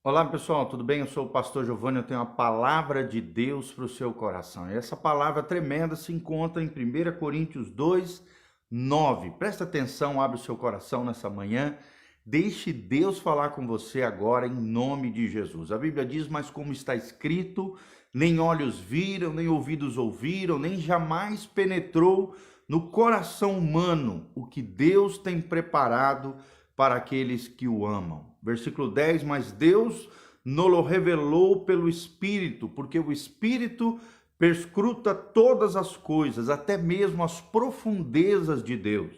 Olá pessoal, tudo bem? Eu sou o pastor Giovanni, eu tenho a palavra de Deus para o seu coração. E essa palavra tremenda se encontra em 1 Coríntios 2, 9. Presta atenção, abre o seu coração nessa manhã. Deixe Deus falar com você agora em nome de Jesus. A Bíblia diz, mas como está escrito, nem olhos viram, nem ouvidos ouviram, nem jamais penetrou no coração humano o que Deus tem preparado para aqueles que o amam. Versículo 10, mas Deus nos revelou pelo Espírito, porque o Espírito perscruta todas as coisas, até mesmo as profundezas de Deus.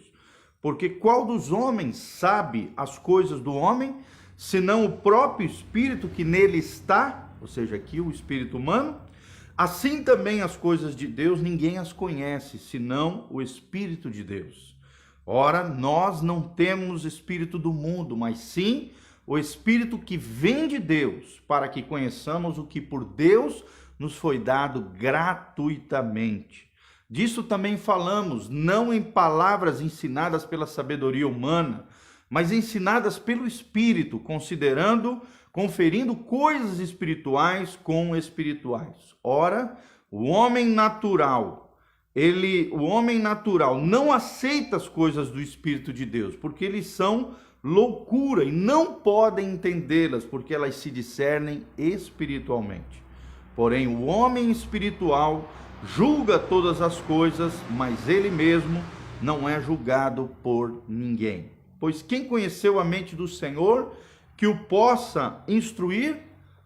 Porque qual dos homens sabe as coisas do homem, senão o próprio Espírito que nele está, ou seja, aqui o Espírito humano? Assim também as coisas de Deus ninguém as conhece, senão o Espírito de Deus. Ora, nós não temos espírito do mundo, mas sim o Espírito que vem de Deus, para que conheçamos o que por Deus nos foi dado gratuitamente. Disso também falamos, não em palavras ensinadas pela sabedoria humana, mas ensinadas pelo Espírito, conferindo coisas espirituais com espirituais. Ora, o homem natural não aceita as coisas do Espírito de Deus, porque eles são loucura e não podem entendê-las, porque elas se discernem espiritualmente. Porém, o homem espiritual julga todas as coisas, mas ele mesmo não é julgado por ninguém. Pois quem conheceu a mente do Senhor, que o possa instruir?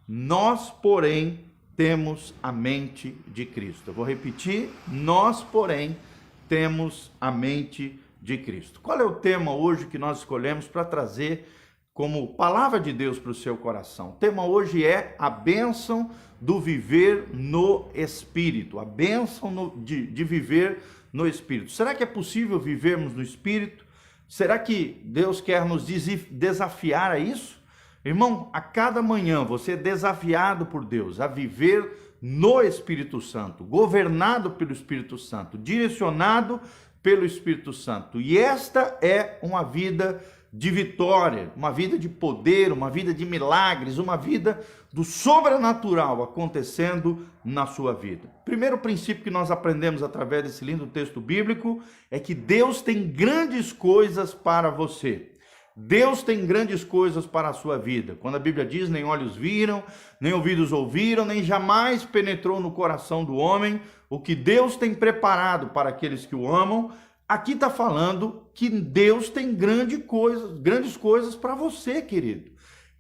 Nós, porém, temos a mente de Cristo. Eu vou repetir, nós, porém, temos a mente de Cristo. Qual é o tema hoje que nós escolhemos para trazer como palavra de Deus para o seu coração? O tema hoje é a bênção do viver no Espírito, a bênção de viver no Espírito. Será que é possível vivermos no Espírito? Será que Deus quer nos desafiar a isso? Irmão, a cada manhã você é desafiado por Deus a viver no Espírito Santo, governado pelo Espírito Santo, direcionado pelo Espírito Santo. E esta é uma vida de vitória, uma vida de poder, uma vida de milagres, uma vida do sobrenatural acontecendo na sua vida. Primeiro princípio que nós aprendemos através desse lindo texto bíblico é que Deus tem grandes coisas para você. Deus tem grandes coisas para a sua vida. Quando a Bíblia diz, nem olhos viram, nem ouvidos ouviram, nem jamais penetrou no coração do homem o que Deus tem preparado para aqueles que o amam, aqui está falando que Deus tem grandes coisas para você, querido.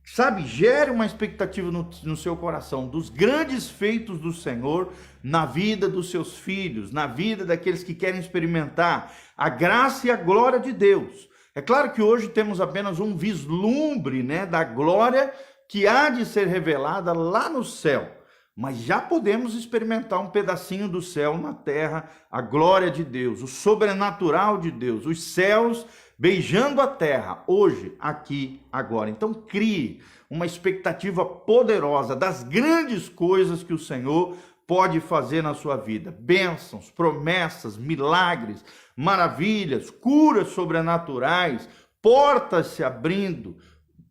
Sabe, gere uma expectativa no seu coração dos grandes feitos do Senhor na vida dos seus filhos, na vida daqueles que querem experimentar a graça e a glória de Deus. É claro que hoje temos apenas um vislumbre, da glória que há de ser revelada lá no céu. Mas já podemos experimentar um pedacinho do céu na terra, a glória de Deus, o sobrenatural de Deus, os céus beijando a terra, hoje, aqui, agora. Então crie uma expectativa poderosa das grandes coisas que o Senhor pode fazer na sua vida. Bênçãos, promessas, milagres, maravilhas, curas sobrenaturais, portas se abrindo,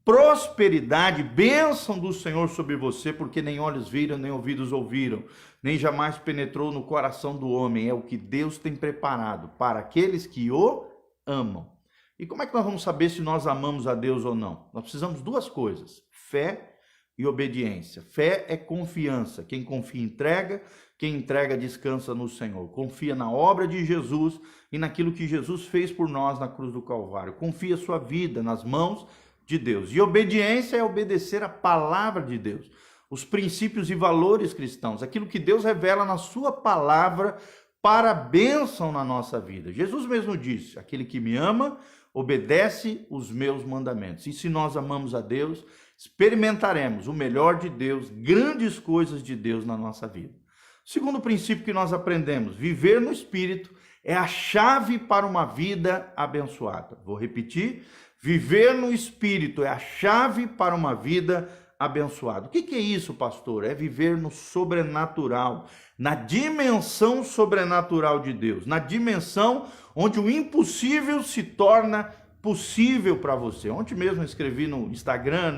prosperidade, bênção do Senhor sobre você, porque nem olhos viram, nem ouvidos ouviram, nem jamais penetrou no coração do homem. É o que Deus tem preparado para aqueles que o amam. E como é que nós vamos saber se nós amamos a Deus ou não? Nós precisamos de duas coisas: fé e obediência. Fé é confiança. Quem confia entrega, quem entrega descansa no Senhor. Confia na obra de Jesus e naquilo que Jesus fez por nós na cruz do Calvário. Confia sua vida nas mãos de Deus. E obediência é obedecer a palavra de Deus, os princípios e valores cristãos, aquilo que Deus revela na sua palavra para a bênção na nossa vida. Jesus mesmo disse: aquele que me ama, obedece os meus mandamentos. E se nós amamos a Deus, experimentaremos o melhor de Deus, grandes coisas de Deus na nossa vida. Segundo princípio que nós aprendemos: viver no Espírito é a chave para uma vida abençoada. Vou repetir: viver no Espírito é a chave para uma vida abençoada. O que é isso, pastor? É viver no sobrenatural, na dimensão sobrenatural de Deus, na dimensão onde o impossível se torna possível para você. Ontem mesmo eu escrevi no Instagram,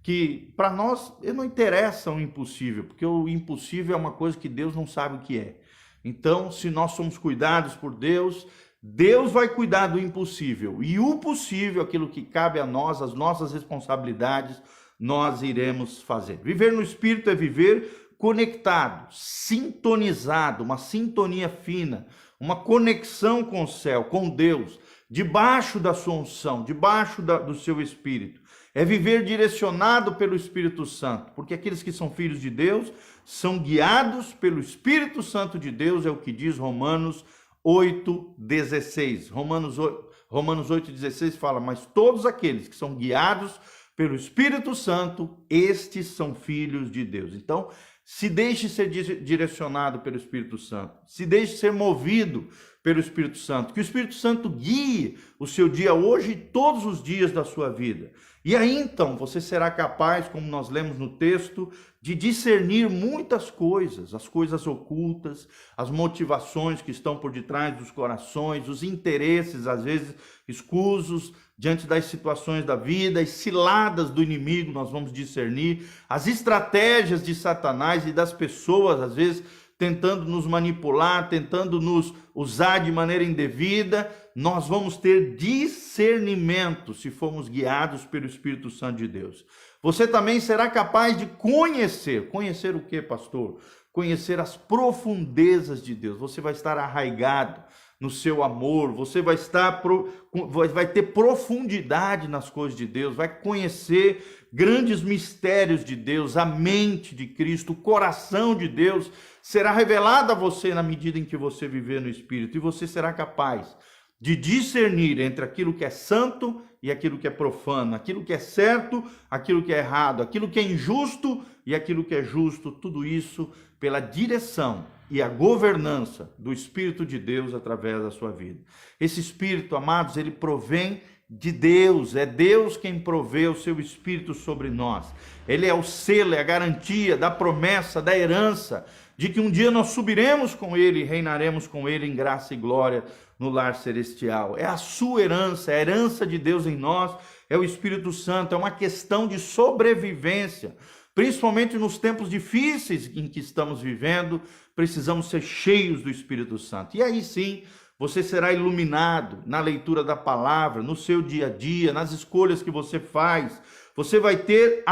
que para nós não interessa o impossível, porque o impossível é uma coisa que Deus não sabe o que é. Então, se nós somos cuidados por Deus, Deus vai cuidar do impossível. E o possível, aquilo que cabe a nós, as nossas responsabilidades, nós iremos fazer. Viver no Espírito é viver conectado, sintonizado, uma sintonia fina, uma conexão com o céu, com Deus, debaixo da sua unção, debaixo do seu Espírito. É viver direcionado pelo Espírito Santo, porque aqueles que são filhos de Deus são guiados pelo Espírito Santo de Deus, é o que diz Romanos 8,16. Romanos 8,16 fala, mas todos aqueles que são guiados pelo Espírito Santo, estes são filhos de Deus. Então, se deixe ser direcionado pelo Espírito Santo, se deixe ser movido pelo Espírito Santo, que o Espírito Santo guie o seu dia hoje e todos os dias da sua vida. E aí então você será capaz, como nós lemos no texto, de discernir muitas coisas, as coisas ocultas, as motivações que estão por detrás dos corações, os interesses às vezes escusos diante das situações da vida, as ciladas do inimigo, nós vamos discernir, as estratégias de Satanás e das pessoas às vezes tentando nos manipular, tentando nos usar de maneira indevida. Nós vamos ter discernimento se formos guiados pelo Espírito Santo de Deus. Você também será capaz de conhecer o que, pastor? Conhecer as profundezas de Deus. Você vai estar arraigado no seu amor, você vai ter profundidade nas coisas de Deus, vai conhecer grandes mistérios de Deus, a mente de Cristo, o coração de Deus será revelado a você na medida em que você viver no Espírito, e você será capaz de discernir entre aquilo que é santo e aquilo que é profano, aquilo que é certo, aquilo que é errado, aquilo que é injusto e aquilo que é justo, tudo isso pela direção e a governança do Espírito de Deus através da sua vida. Esse Espírito, amados, ele provém de Deus, é Deus quem provê o seu Espírito sobre nós. Ele é o selo, é a garantia da promessa, da herança, de que um dia nós subiremos com ele e reinaremos com ele em graça e glória no lar celestial. É a sua herança, é a herança de Deus em nós, é o Espírito Santo, é uma questão de sobrevivência, principalmente nos tempos difíceis em que estamos vivendo, precisamos ser cheios do Espírito Santo. E aí sim, você será iluminado na leitura da palavra, no seu dia a dia, nas escolhas que você faz. Você vai ter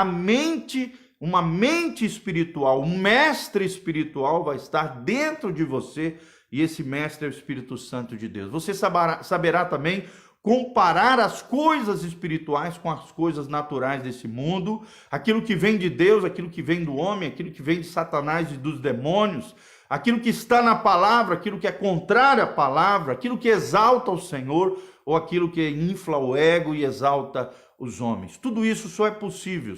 uma mente espiritual, um mestre espiritual vai estar dentro de você, e esse mestre é o Espírito Santo de Deus. Você saberá também comparar as coisas espirituais com as coisas naturais desse mundo, aquilo que vem de Deus, aquilo que vem do homem, aquilo que vem de Satanás e dos demônios, aquilo que está na palavra, aquilo que é contrário à palavra, aquilo que exalta o Senhor ou aquilo que infla o ego e exalta os homens. Tudo isso só é possível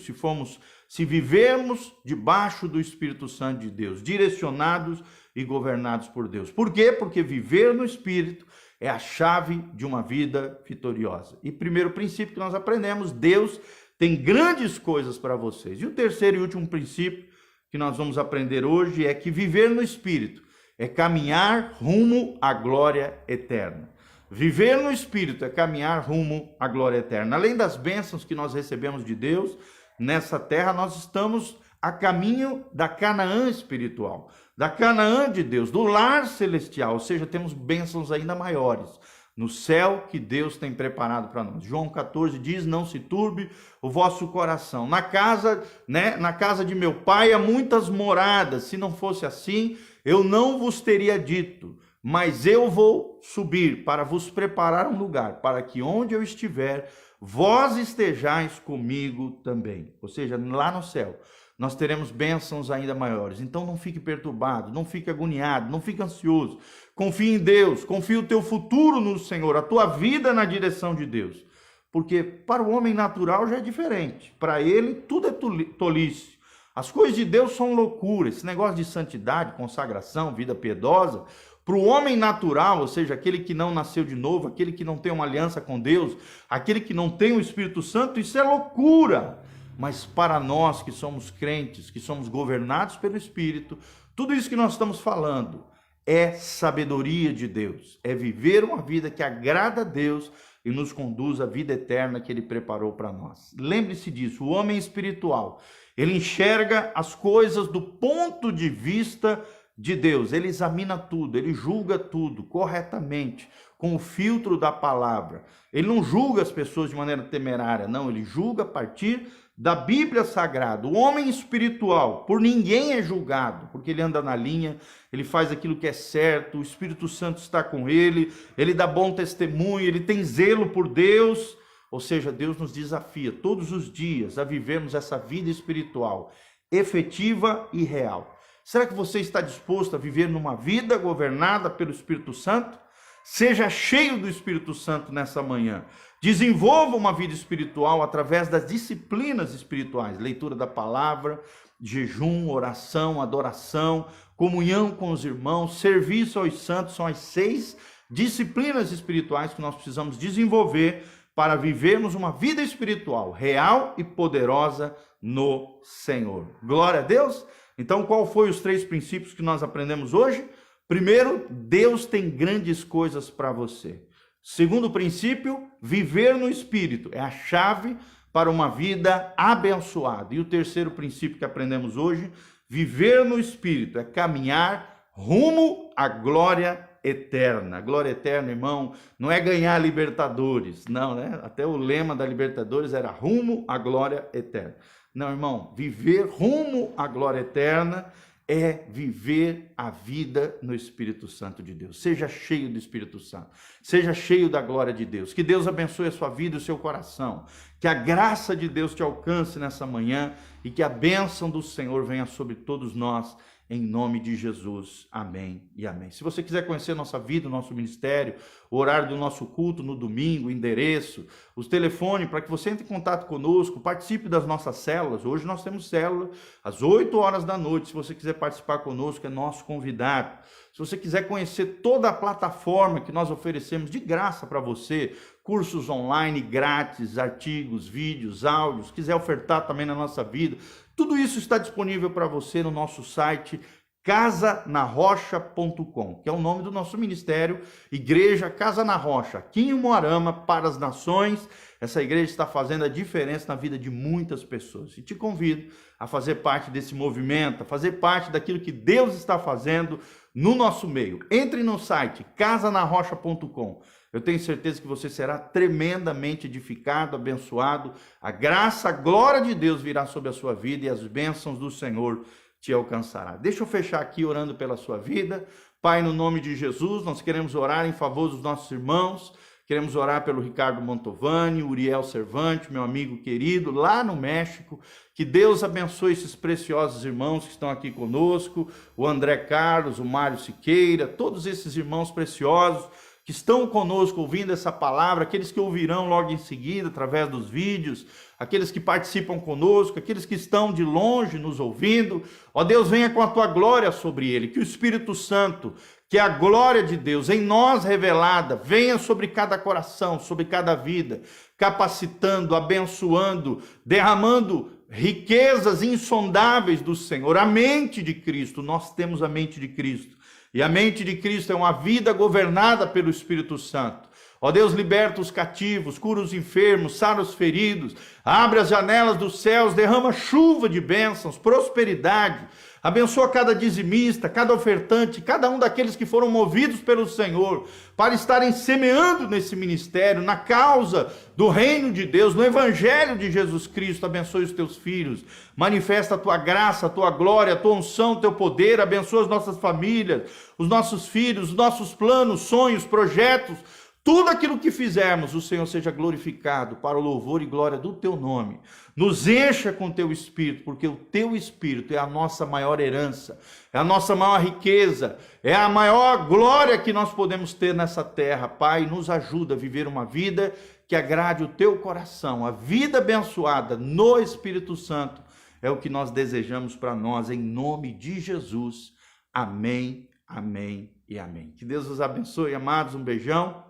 se vivermos debaixo do Espírito Santo de Deus, direcionados e governados por Deus. Por quê? Porque viver no Espírito é a chave de uma vida vitoriosa. E primeiro princípio que nós aprendemos, Deus tem grandes coisas para vocês. E o terceiro e último princípio que nós vamos aprender hoje é que viver no Espírito é caminhar rumo à glória eterna. Viver no Espírito é caminhar rumo à glória eterna. Além das bênçãos que nós recebemos de Deus, nessa terra nós estamos a caminho da Canaã espiritual, da Canaã de Deus, do lar celestial, ou seja, temos bênçãos ainda maiores no céu que Deus tem preparado para nós. João 14 diz, não se turbe o vosso coração. Na casa de meu pai há muitas moradas, se não fosse assim, eu não vos teria dito, mas eu vou subir para vos preparar um lugar, para que onde eu estiver, vós estejais comigo também. Ou seja, lá no céu, nós teremos bênçãos ainda maiores. Então não fique perturbado, não fique agoniado, não fique ansioso. Confie em Deus, confie o teu futuro no Senhor, a tua vida na direção de Deus. Porque para o homem natural já é diferente. Para ele tudo é tolice. As coisas de Deus são loucura. Esse negócio de santidade, consagração, vida piedosa, para o homem natural, ou seja, aquele que não nasceu de novo, aquele que não tem uma aliança com Deus, aquele que não tem o Espírito Santo, isso é loucura. Mas para nós que somos crentes, que somos governados pelo Espírito, tudo isso que nós estamos falando é sabedoria de Deus, é viver uma vida que agrada a Deus e nos conduz à vida eterna que ele preparou para nós. Lembre-se disso, o homem espiritual, ele enxerga as coisas do ponto de vista de Deus, ele examina tudo, ele julga tudo corretamente, com o filtro da palavra. Ele não julga as pessoas de maneira temerária, não, ele julga a partir da Bíblia Sagrada. O homem espiritual, por ninguém é julgado, porque ele anda na linha, ele faz aquilo que é certo, o Espírito Santo está com ele, ele dá bom testemunho, ele tem zelo por Deus, ou seja, Deus nos desafia todos os dias a vivermos essa vida espiritual, efetiva e real. Será que você está disposto a viver numa vida governada pelo Espírito Santo? Seja cheio do Espírito Santo nessa manhã. Desenvolva uma vida espiritual através das disciplinas espirituais. Leitura da palavra, jejum, oração, adoração, comunhão com os irmãos, serviço aos santos. São as 6 disciplinas espirituais que nós precisamos desenvolver para vivermos uma vida espiritual real e poderosa no Senhor. Glória a Deus! Então, qual foi os 3 princípios que nós aprendemos hoje? Primeiro, Deus tem grandes coisas para você. Segundo princípio, viver no Espírito é a chave para uma vida abençoada. E o terceiro princípio que aprendemos hoje, viver no Espírito é caminhar rumo à glória eterna. Glória eterna, irmão, não é ganhar Libertadores, não, né? Até o lema da Libertadores era rumo à glória eterna. Não, irmão, viver rumo à glória eterna é viver a vida no Espírito Santo de Deus. Seja cheio do Espírito Santo, seja cheio da glória de Deus. Que Deus abençoe a sua vida e o seu coração. Que a graça de Deus te alcance nessa manhã e que a bênção do Senhor venha sobre todos nós, em nome de Jesus. Amém e amém. Se você quiser conhecer nossa vida, o nosso ministério, o horário do nosso culto no domingo, o endereço, os telefones para que você entre em contato conosco, participe das nossas células. Hoje nós temos célula às 8 horas da noite. Se você quiser participar conosco, é nosso convidado. Se você quiser conhecer toda a plataforma que nós oferecemos de graça para você, cursos online grátis, artigos, vídeos, áudios, quiser ofertar também na nossa vida, tudo isso está disponível para você no nosso site casanarrocha.com, que é o nome do nosso ministério, Igreja Casa na Rocha, aqui em Umuarama, para as nações. Essa igreja está fazendo a diferença na vida de muitas pessoas. E te convido a fazer parte desse movimento, a fazer parte daquilo que Deus está fazendo no nosso meio. Entre no site casanarrocha.com. Eu tenho certeza que você será tremendamente edificado, abençoado. A graça, a glória de Deus virá sobre a sua vida e as bênçãos do Senhor te alcançará. Deixa eu fechar aqui orando pela sua vida. Pai, no nome de Jesus, nós queremos orar em favor dos nossos irmãos. Queremos orar pelo Ricardo Mantovani, Uriel Servante, meu amigo querido, lá no México. Que Deus abençoe esses preciosos irmãos que estão aqui conosco. O André Carlos, o Mário Siqueira, todos esses irmãos preciosos que estão conosco ouvindo essa palavra, aqueles que ouvirão logo em seguida através dos vídeos, aqueles que participam conosco, aqueles que estão de longe nos ouvindo. Ó Deus, venha com a tua glória sobre ele, que o Espírito Santo, que é a glória de Deus em nós revelada, venha sobre cada coração, sobre cada vida, capacitando, abençoando, derramando riquezas insondáveis do Senhor. A mente de Cristo, nós temos a mente de Cristo. E a mente de Cristo é uma vida governada pelo Espírito Santo. Ó Deus, liberta os cativos, cura os enfermos, sara os feridos, abre as janelas dos céus, derrama chuva de bênçãos, prosperidade. Abençoa cada dizimista, cada ofertante, cada um daqueles que foram movidos pelo Senhor para estarem semeando nesse ministério, na causa do reino de Deus, no evangelho de Jesus Cristo. Abençoe os teus filhos, manifesta a tua graça, a tua glória, a tua unção, o teu poder. Abençoa as nossas famílias, os nossos filhos, os nossos planos, sonhos, projetos. Tudo aquilo que fizermos, o Senhor seja glorificado para o louvor e glória do teu nome. Nos encha com o teu Espírito, porque o teu Espírito é a nossa maior herança, é a nossa maior riqueza, é a maior glória que nós podemos ter nessa terra. Pai, nos ajuda a viver uma vida que agrade o teu coração. A vida abençoada no Espírito Santo é o que nós desejamos para nós, em nome de Jesus. Amém, amém e amém. Que Deus os abençoe, amados. Um beijão.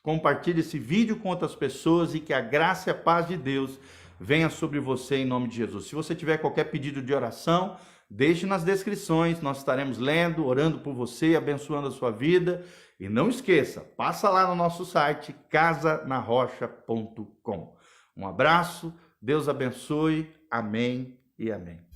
Compartilhe esse vídeo com outras pessoas e que a graça e a paz de Deus venha sobre você em nome de Jesus. Se você tiver qualquer pedido de oração, deixe nas descrições, nós estaremos lendo, orando por você, abençoando a sua vida E não esqueça, passa lá no nosso site casanarrocha.com. Um abraço, Deus abençoe, amém e amém.